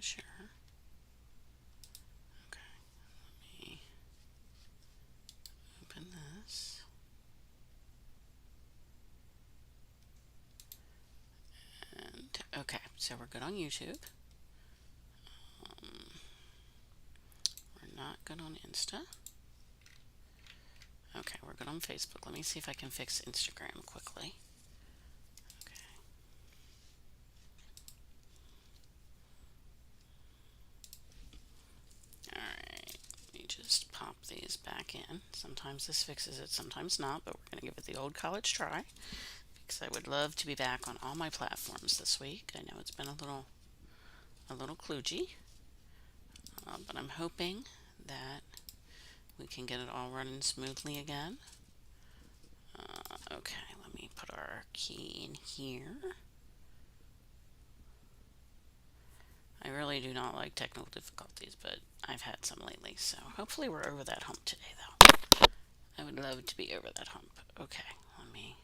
sure. Okay, let me open this. And okay, so we're good on YouTube. Um, we're not good on Insta. Okay, we're good on Facebook. Let me see if I can fix Instagram quickly. Okay. Alright, let me just pop these back in. Sometimes this fixes it, sometimes not, but we're going to give it the old college try because I would love to be back on all my platforms this week. I know it's been a little kludgy, but I'm hoping that we can get it all running smoothly again. Okay, let me put our key in here. I really do not like technical difficulties, but I've had some lately, so hopefully we're over that hump today, though. I would love to be over that hump. Okay, let me...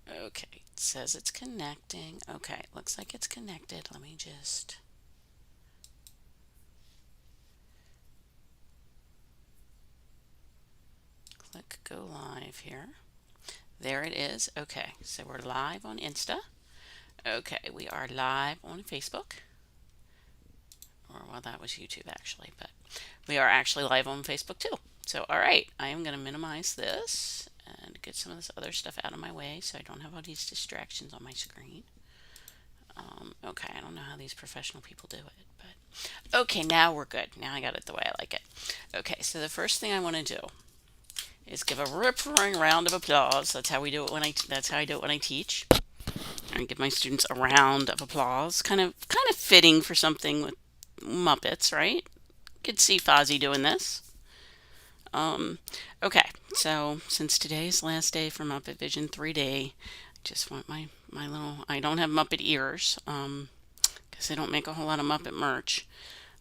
Okay, it says it's connecting. Okay, looks like it's connected. Let me just... click go live here. There it is. Okay, so we're live on Insta. Okay, we are live on Facebook. Or, well, that was YouTube actually, but we are actually live on Facebook too. So, all right, I am going to minimize this and get some of this other stuff out of my way so I don't have all these distractions on my screen. Okay, I don't know how these professional people do it, but okay, now we're good. Now I got it the way I like it. Okay, so the first thing I want to do is give a rip-roaring round of applause. That's how we do it when that's how I do it when I teach. I give my students a round of applause, kind of fitting for something with Muppets, right? You could see Fozzie doing this. Okay, so since today's last day for Muppet Vision 3D, I just want my little, I don't have Muppet ears, because they don't make a whole lot of Muppet merch.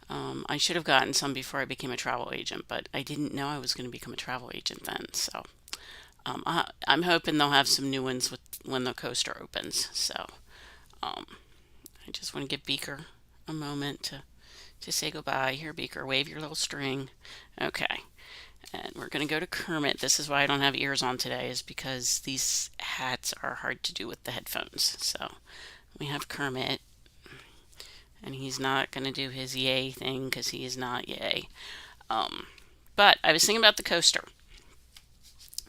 I should have gotten some before I became a travel agent, but I didn't know I was going to become a travel agent then, so I'm hoping they'll have some new ones when the coaster opens. So I just want to give Beaker a moment to say goodbye. Here, Beaker, wave your little string. Okay. And we're going to go to Kermit. This is why I don't have ears on today, is because these hats are hard to do with the headphones. So we have Kermit, and he's not going to do his yay thing because he is not yay. But I was thinking about the coaster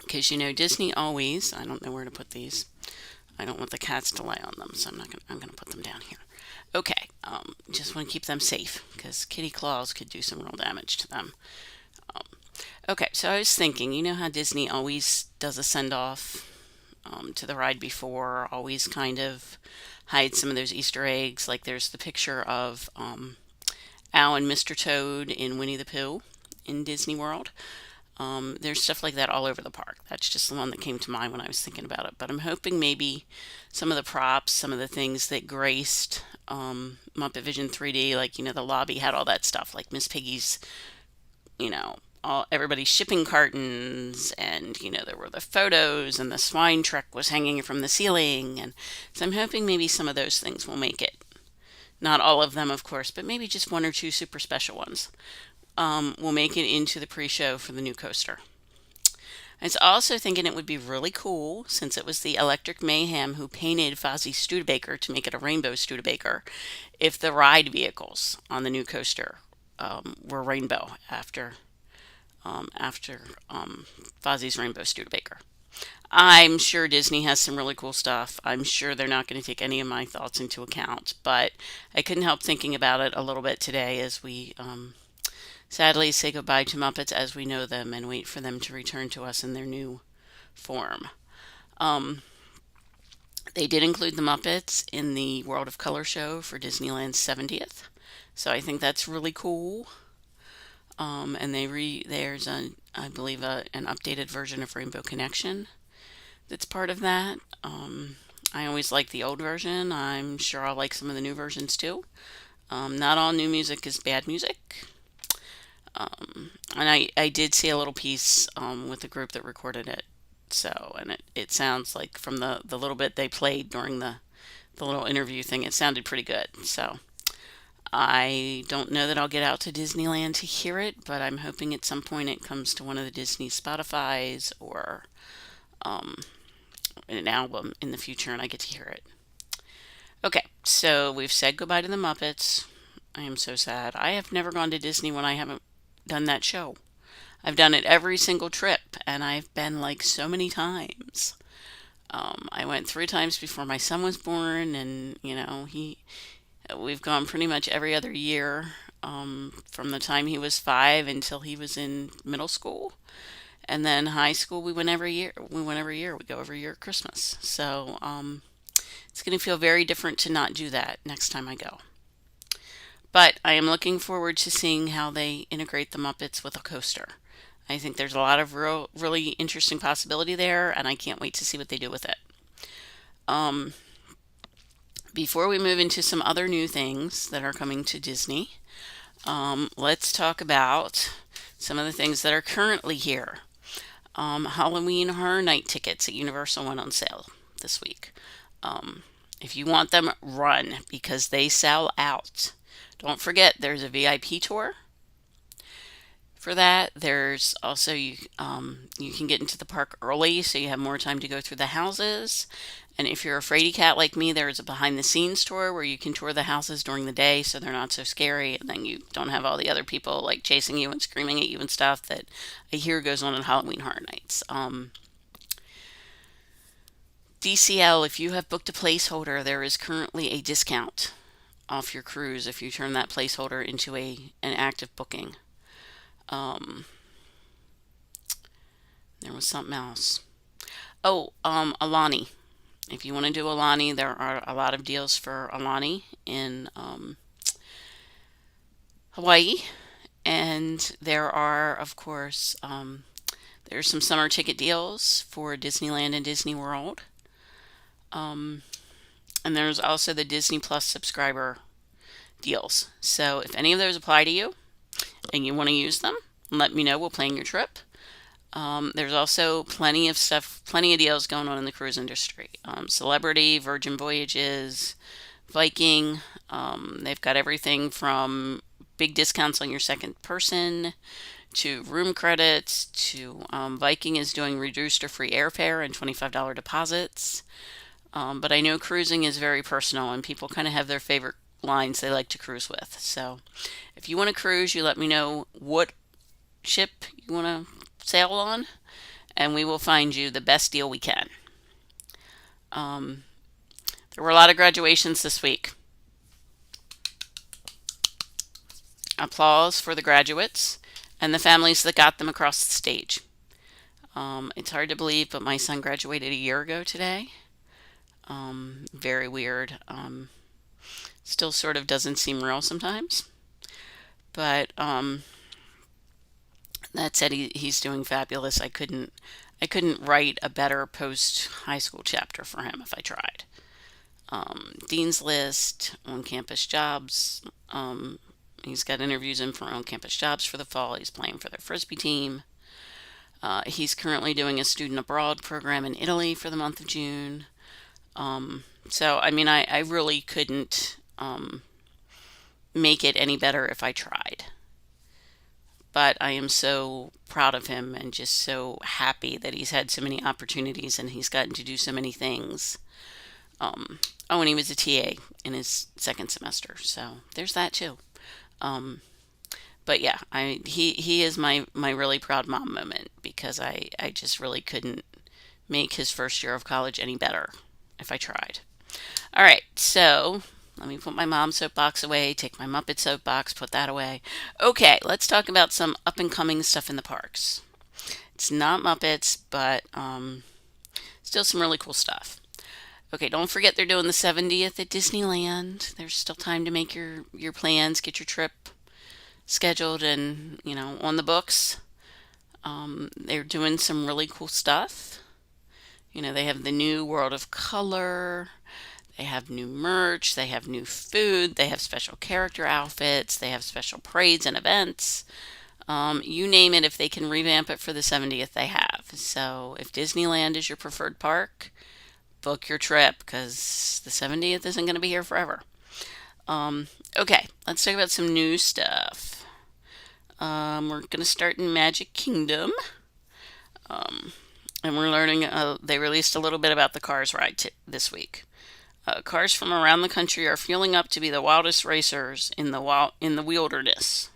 because Disney always, I don't know where to put these. I don't want the cats to lie on them, so I'm going to put them down here. Okay, just want to keep them safe because kitty claws could do some real damage to them. Okay, so I was thinking, you know how Disney always does a send-off to the ride before, always kind of hides some of those Easter eggs. Like there's the picture of Al and Mr. Toad in Winnie the Pooh in Disney World. There's stuff like that all over the park. That's just the one that came to mind when I was thinking about it. But I'm hoping maybe some of the props, some of the things that graced Muppet Vision 3D, like, the lobby had all that stuff, like Miss Piggy's, everybody's shipping cartons, and, there were the photos, and the swine truck was hanging from the ceiling. And so I'm hoping maybe some of those things will make it. Not all of them, of course, but maybe just one or two super special ones will make it into the pre-show for the new coaster. I was also thinking it would be really cool, since it was the Electric Mayhem who painted Fozzie Studebaker to make it a rainbow Studebaker, if the ride vehicles on the new coaster were rainbow after Fozzie's Rainbow Studebaker. I'm sure Disney has some really cool stuff. I'm sure they're not going to take any of my thoughts into account, but I couldn't help thinking about it a little bit today as we sadly say goodbye to Muppets as we know them and wait for them to return to us in their new form. Um, they did include the Muppets in the World of Color show for Disneyland's 70th, so I think that's really cool. And there's I believe an updated version of Rainbow Connection that's part of that. I always like the old version. I'm sure I'll like some of the new versions too. Not all new music is bad music. And I did see a little piece with the group that recorded it. So, and it sounds like from the little bit they played during the the little interview thing. It sounded pretty good. So I don't know that I'll get out to Disneyland to hear it, but I'm hoping at some point it comes to one of the Disney Spotify's or um, an album in the future and I get to hear it. Okay, so we've said goodbye to the Muppets. I am so sad. I have never gone to Disney when I haven't done that show. I've done it every single trip, and I've been like so many times. I went 3 times before my son was born, and we've gone pretty much every other year from the time he was 5 until he was in middle school, and then high school we went every year. We went every year. We go every year at Christmas. So it's going to feel very different to not do that next time I go. But I am looking forward to seeing how they integrate the Muppets with a coaster. I think there's a lot of really interesting possibility there, and I can't wait to see what they do with it. Um, Before we move into some other new things that are coming to Disney, let's talk about some of the things that are currently here. Halloween Horror Night tickets at Universal went on sale this week. If you want them, run because they sell out. Don't forget, there's a VIP tour for that. There's also you can get into the park early, so you have more time to go through the houses. And if you're a fraidy cat like me, there's a behind the scenes tour where you can tour the houses during the day, so they're not so scary, and then you don't have all the other people like chasing you and screaming at you and stuff that I hear goes on Halloween Horror Nights. DCL, if you have booked a placeholder, there is currently a discount off your cruise if you turn that placeholder into an active booking. Um, there was something else. Oh, Alani. If you want to do Alani, there are a lot of deals for Alani in Hawaii, and there are, of course, there's some summer ticket deals for Disneyland and Disney World. Um, and there's also the Disney Plus subscriber deals. So if any of those apply to you and you want to use them, let me know. We'll plan your trip. There's also plenty of stuff, plenty of deals going on in the cruise industry. Celebrity, Virgin Voyages, Viking. They've got everything from big discounts on your second person to room credits to Viking is doing reduced or free airfare and $25 deposits. But I know cruising is very personal and people kind of have their favorite lines they like to cruise with. So if you want to cruise, you let me know what ship you want to sail on, and we will find you the best deal we can. Um, there were a lot of graduations this week. Applause for the graduates and the families that got them across the stage. It's hard to believe, but my son graduated a year ago today. Very weird. Still sort of doesn't seem real sometimes. But that said, he's doing fabulous. I couldn't write a better post high school chapter for him if I tried. Dean's List, on campus jobs. He's got interviews in for on campus jobs for the fall. He's playing for their frisbee team. He's currently doing a student abroad program in Italy for the month of June. So, I mean, I really couldn't make it any better if I tried. But I am so proud of him and just so happy that he's had so many opportunities and he's gotten to do so many things. And he was a TA in his second semester, so there's that too. Um, but yeah, he is my really proud mom moment because I just really couldn't make his first year of college any better if I tried. All right, so let me put my mom soapbox away, take my Muppet soapbox, put that away. Okay, let's talk about some up and coming stuff in the parks. It's not Muppets, but still some really cool stuff. Okay, don't forget they're doing the 70th at Disneyland. There's still time to make your plans, get your trip scheduled and, on the books. They're doing some really cool stuff. They have the new World of Color. They have new merch. They have new food. They have special character outfits. They have special parades and events. You name it, if they can revamp it for the 70th, they have. So if Disneyland is your preferred park, book your trip because the 70th isn't going to be here forever. Okay, let's talk about some new stuff. We're going to start in Magic Kingdom. And we're learning, they released a little bit about the Cars ride this week. Cars from around the country are fueling up to be the wildest racers in the wilderness.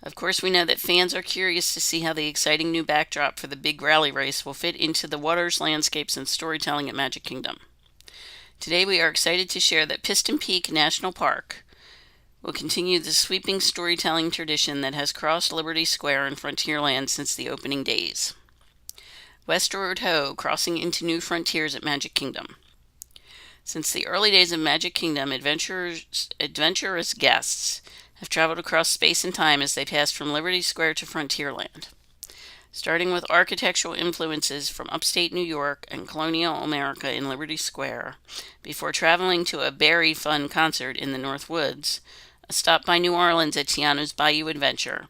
Of course, we know that fans are curious to see how the exciting new backdrop for the big rally race will fit into the waters, landscapes, and storytelling at Magic Kingdom. Today, we are excited to share that Piston Peak National Park will continue the sweeping storytelling tradition that has crossed Liberty Square and Frontierland since the opening days. Westward Ho, crossing into new frontiers at Magic Kingdom. Since the early days of Magic Kingdom, adventurous guests have traveled across space and time as they passed from Liberty Square to Frontierland. Starting with architectural influences from upstate New York and colonial America in Liberty Square, before traveling to a very fun concert in the North Woods, a stop by New Orleans at Tiano's Bayou Adventure,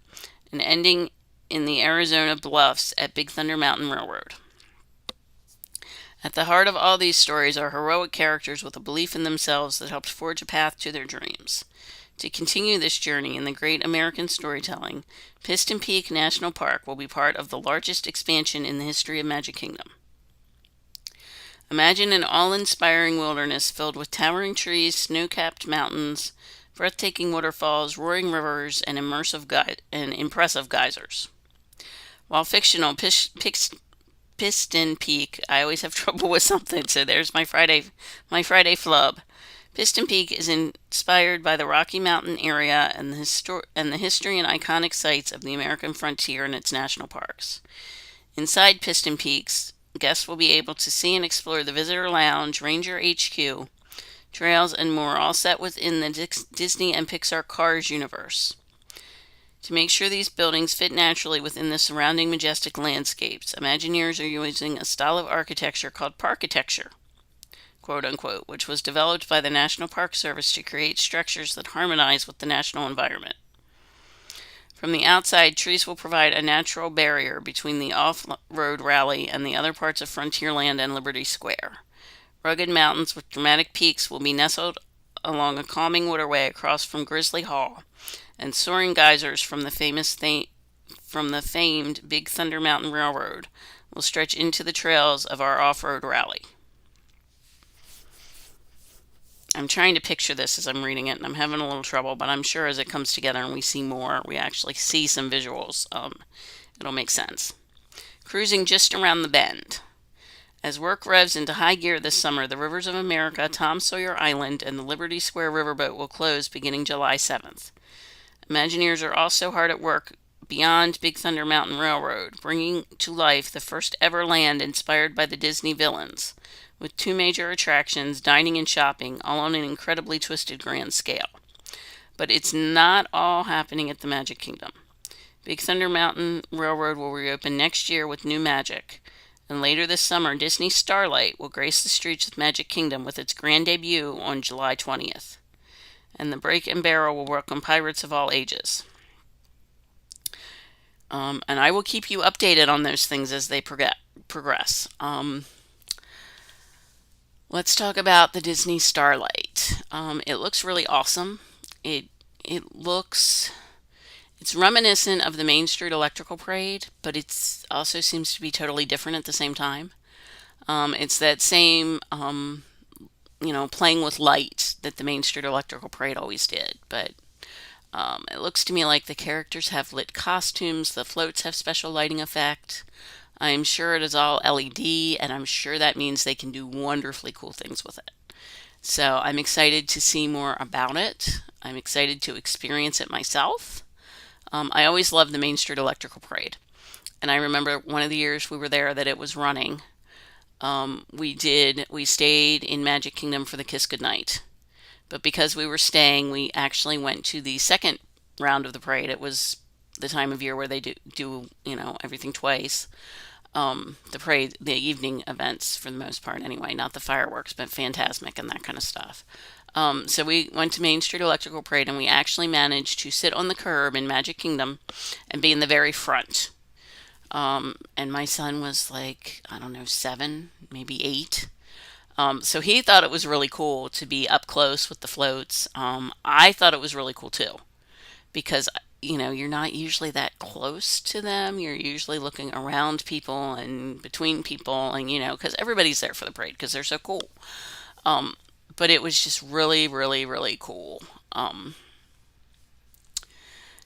and ending in the Arizona Bluffs at Big Thunder Mountain Railroad. At the heart of all these stories are heroic characters with a belief in themselves that helped forge a path to their dreams. To continue this journey in the great American storytelling, Piston Peak National Park will be part of the largest expansion in the history of Magic Kingdom. Imagine an awe-inspiring wilderness filled with towering trees, snow-capped mountains, breathtaking waterfalls, roaring rivers, and impressive geysers. While fictional, Piston Peak, I always have trouble with something, so there's my Friday flub. Piston Peak is inspired by the Rocky Mountain area and the history and iconic sites of the American frontier and its national parks. Inside Piston Peaks, guests will be able to see and explore the Visitor Lounge, Ranger HQ, trails, and more, all set within the Disney and Pixar Cars universe. To make sure these buildings fit naturally within the surrounding majestic landscapes, Imagineers are using a style of architecture called parkitecture, quote unquote, which was developed by the National Park Service to create structures that harmonize with the national environment. From the outside, trees will provide a natural barrier between the off-road rally and the other parts of Frontierland and Liberty Square. Rugged mountains with dramatic peaks will be nestled along a calming waterway across from Grizzly Hall, and soaring geysers from the famed Big Thunder Mountain Railroad will stretch into the trails of our off-road rally. I'm trying to picture this as I'm reading it, and I'm having a little trouble, but I'm sure as it comes together and we see more, we actually see some visuals, it'll make sense. Cruising just around the bend. As work revs into high gear this summer, the Rivers of America, Tom Sawyer Island, and the Liberty Square Riverboat will close beginning July 7th. Imagineers are also hard at work beyond Big Thunder Mountain Railroad, bringing to life the first ever land inspired by the Disney villains, with 2 major attractions, dining and shopping, all on an incredibly twisted grand scale. But it's not all happening at the Magic Kingdom. Big Thunder Mountain Railroad will reopen next year with new magic, and later this summer, Disney Starlight will grace the streets of Magic Kingdom with its grand debut on July 20th. And the Break and Barrel will welcome pirates of all ages. And I will keep you updated on those things as they progress. Let's talk about the Disney Starlight. It looks really awesome. It's reminiscent of the Main Street Electrical Parade, but it also seems to be totally different at the same time. It's that same playing with light that the Main Street Electrical Parade always did. But it looks to me like the characters have lit costumes, the floats have special lighting effect. I'm sure it is all LED, and I'm sure that means they can do wonderfully cool things with it. So I'm excited to see more about it. I'm excited to experience it myself. I always loved the Main Street Electrical Parade. And I remember one of the years we were there that it was running. We stayed in Magic Kingdom for the Kiss Goodnight. But because we were staying, we actually went to the second round of the parade. It was the time of year where they do everything twice. The parade, the evening events for the most part anyway, not the fireworks, but Fantasmic and that kind of stuff. So we went to Main Street Electrical Parade, and we actually managed to sit on the curb in Magic Kingdom and be in the very front. And my son was like, I don't know, 7, maybe 8. So he thought it was really cool to be up close with the floats. I thought it was really cool too because you're not usually that close to them. You're usually looking around people and between people, and because everybody's there for the parade because they're so cool. Um, but it was just really, really, really cool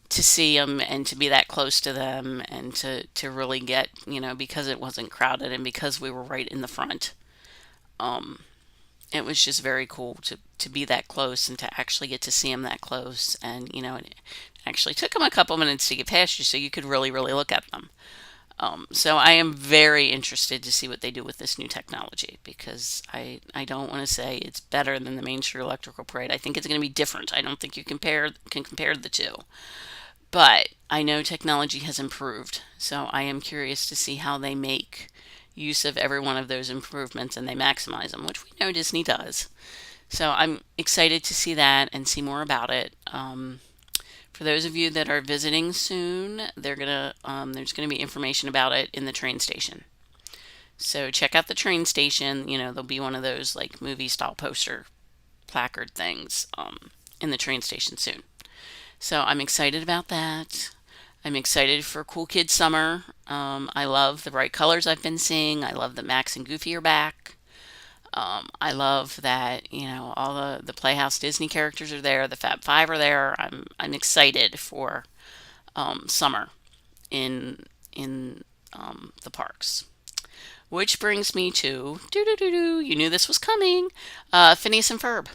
to see them and to be that close to them and to really get because it wasn't crowded and because we were right in the front. Um, it was just very cool to be that close and to actually get to see them that close. And it actually took them a couple minutes to get past you so you could really, really look at them. So I am very interested to see what they do with this new technology because I don't want to say it's better than the Main Street Electrical Parade. I think it's going to be different. I don't think you can compare the two. But I know technology has improved, so I am curious to see how they make use of every one of those improvements and they maximize them, which we know Disney does. So I'm excited to see that and see more about it. For those of you that are visiting soon, there's gonna be information about it in the train station. So check out the train station. There'll be one of those like movie style poster placard things in the train station soon. So I'm excited about that. I'm excited for Cool Kids Summer. I love the bright colors I've been seeing. I love that Max and Goofy are back. I love that all the Playhouse Disney characters are there. The Fab Five are there. I'm excited for summer in the parks. Which brings me to you knew this was coming. Phineas and Ferb.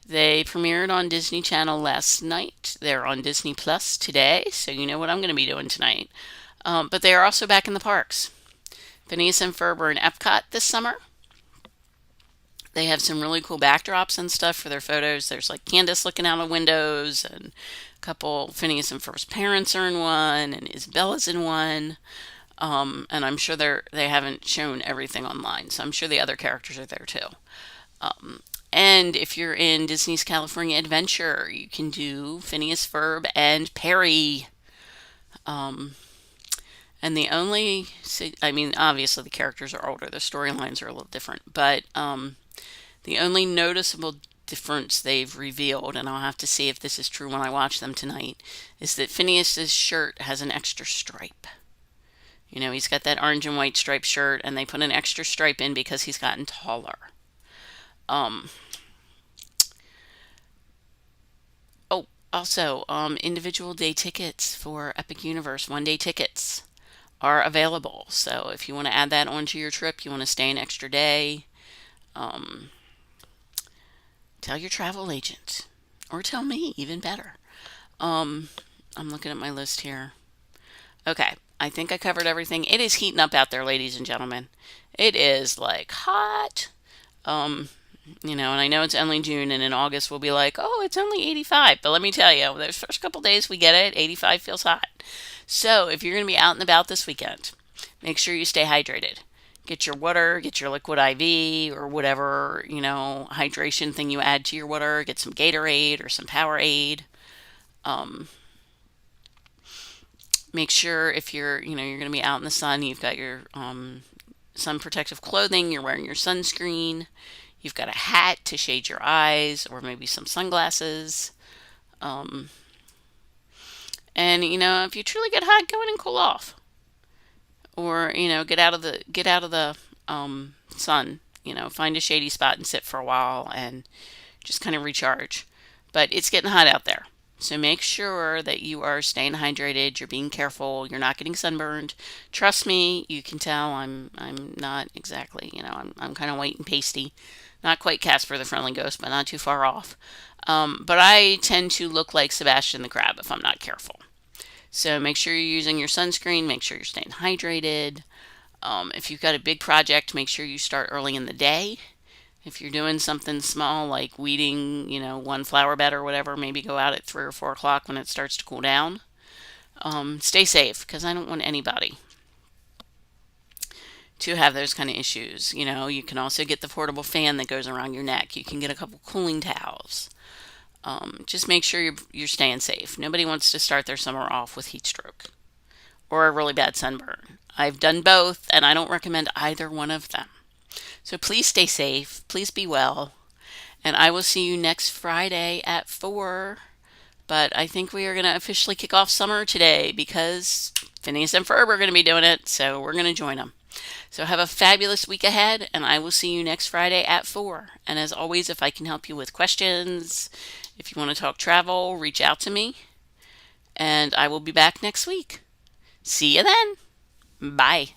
They premiered on Disney Channel last night. They're on Disney Plus today, so you know what I'm going to be doing tonight. But they are also back in the parks. Phineas and Ferb are in Epcot this summer. They have some really cool backdrops and stuff for their photos. There's like Candace looking out of windows, and a couple Phineas and Ferb's parents are in one, and Isabella's in one. And I'm sure they haven't shown everything online, so I'm sure the other characters are there too. Um, and if you're in Disney's California Adventure, you can do Phineas, Ferb, and Perry. Um, and I mean, obviously the characters are older, the storylines are a little different, but the only noticeable difference they've revealed, and I'll have to see if this is true when I watch them tonight, is that Phineas's shirt has an extra stripe. He's got that orange and white striped shirt, and they put an extra stripe in because he's gotten taller. Um, oh, also, individual day tickets for Epic Universe, 1 day tickets are available. So if you want to add that onto your trip, you want to stay an extra day, um, tell your travel agent, or tell me, even better. Um, I'm looking at my list here. Okay, I think I covered everything. It is heating up out there, ladies and gentlemen. It is like hot. Um, and I know it's only June, and in August we'll be like, oh, it's only 85. But let me tell you, those first couple days we get it, 85 feels hot. So if you're going to be out and about this weekend, make sure you stay hydrated. Get your water, get your liquid IV or whatever, hydration thing you add to your water. Get some Gatorade or some Powerade. Um, Make sure if you're going to be out in the sun, you've got your sun protective clothing, you're wearing your sunscreen, you've got a hat to shade your eyes, or maybe some sunglasses. Um, and if you truly get hot, go in and cool off, or get out of the sun. Find a shady spot and sit for a while and just kind of recharge. But it's getting hot out there. So make sure that you are staying hydrated, you're being careful, you're not getting sunburned. Trust me, you can tell I'm not exactly, I'm kind of white and pasty. Not quite Casper the Friendly Ghost, but not too far off. But I tend to look like Sebastian the Crab if I'm not careful. So make sure you're using your sunscreen, make sure you're staying hydrated. If you've got a big project, make sure you start early in the day. If you're doing something small like weeding, one flower bed or whatever, maybe go out at 3 or 4 o'clock when it starts to cool down. Stay safe because I don't want anybody to have those kind of issues. You can also get the portable fan that goes around your neck. You can get a couple cooling towels. Just make sure you're staying safe. Nobody wants to start their summer off with heat stroke or a really bad sunburn. I've done both, and I don't recommend either one of them. So please stay safe. Please be well. And I will see you next Friday at 4. But I think we are going to officially kick off summer today because Phineas and Ferb are going to be doing it. So we're going to join them. So have a fabulous week ahead, and I will see you next Friday at 4. And as always, if I can help you with questions, if you want to talk travel, reach out to me. And I will be back next week. See you then. Bye.